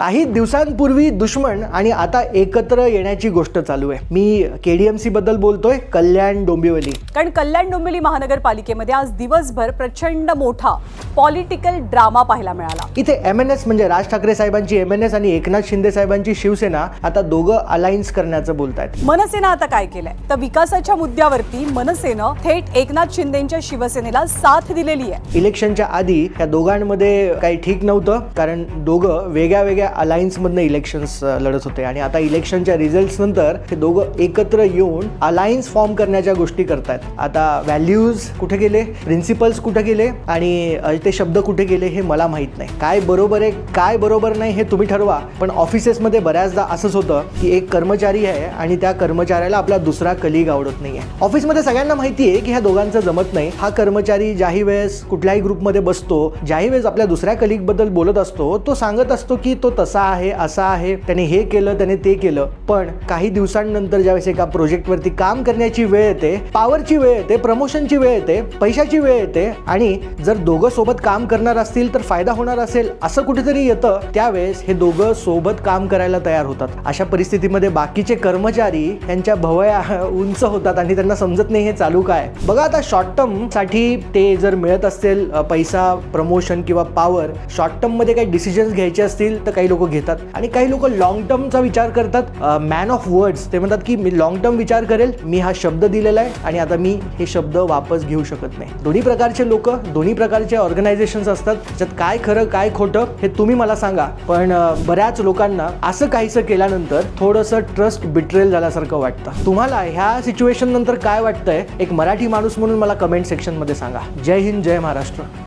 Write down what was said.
काही दिवसांपूर्वी दुश्मन आणि आता एकत्र येण्याची गोष्ट चालू आहे. मी KDMC बद्दल बोलतोय, कल्याण डोंबिवली. कारण कल्याण डोंबिवली महानगरपालिकेमध्ये आज दिवसभर प्रचंड मोठा पॉलिटिकल ड्रामा पाहायला मिळाला. इथे MNS म्हणजे राज ठाकरे साहेबांची MNS आणि एकनाथ शिंदे साहेबांची शिवसेना आता दोघं अलायन्स करण्याचं बोलतायत. मनसेनं आता काय केलंय तर विकासाच्या मुद्द्यावरती मनसेनं थेट एकनाथ शिंदेच्या शिवसेनेला साथ दिलेली आहे. इलेक्शनच्या आधी या दोघांमध्ये काही ठीक नव्हतं, कारण दोघं वेगळ्या वेगळ्या अलायन्स मधनं इलेक्शन्स लढत होते आणि आता इलेक्शनच्या रिझल्ट्स नंतर हे दोघं एकत्र येऊन अलायन्स फॉर्म करण्याच्या गोष्टी करतायत. आता व्हॅल्यूज कुठे गेले, प्रिन्सिपल्स कुठे गेले आणि ते शब्द कुठे गेले हे मला माहित नाही. काय बरोबर आहे काय बरोबर नाही हे तुम्ही ठरवा. पण ऑफिसेसमध्ये बऱ्याचदा असंच होतं की एक कर्मचारी आहे आणि त्या कर्मचाऱ्याला आपला दुसरा कलिग आवडत नाहीये. ऑफिसमध्ये सगळ्यांना माहिती आहे की ह्या दोघांचं जमत नाही. हा कर्मचारी ज्याही वेळेस कुठल्याही ग्रुपमध्ये बसतो, ज्याही वेळेस आपल्या दुसऱ्या कलिग बद्दल बोलत असतो, तो सांगत असतो की तो तसा आहे, असा आहे, त्याने हे केलं, त्याने ते केलं. पण काही दिवसांनंतर ज्यावेळेस एका प्रोजेक्टवरती काम करण्याची वेळ येते, पॉवरची वेळ येते, प्रमोशनची वेळ येते, पैशाची वेळ येते आणि जर दोघं सोबत काम करणार असतील तर फायदा होणार असेल असं कुठेतरी येतं, त्यावेळेस हे दोघं सोबत काम करायला तयार होतात. अशा परिस्थितीमध्ये बाकीचे कर्मचारी यांच्या भवया उंच होतात आणि त्यांना समजत नाही हे चालू काय. बघा, आता शॉर्ट टर्म साठी ते जर मिळत असेल पैसा, प्रमोशन किंवा पॉवर, शॉर्ट टर्म मध्ये काही डिसिजन्स घ्यायचे असतील तर काही लोक घेतात आणि काही लोक लॉंग टर्मचा विचार करतात. मॅन ऑफ वर्ड्स, ते म्हणतात की मी लॉंग टर्म विचार करेल, मी हा शब्द दिलेला आहे आणि आता मी हे शब्द वापस घेऊ शकत नाही. दोन्ही प्रकारचे लोक, दोन्ही प्रकारचे ऑर्गनायझेशन्स असतात. त्याच्यात काय खरं काय खोटं हे तुम्ही मला सांगा. पण बऱ्याच लोकांना असं काहीसं केल्यानंतर थोडंसं ट्रस्ट बिट्रेल झाल्यासारखं वाटतं. तुम्हाला ह्या सिच्युएशन नंतर काय वाटतंय एक मराठी माणूस म्हणून मला कमेंट सेक्शन मध्ये सांगा. जय हिंद, जय महाराष्ट्र.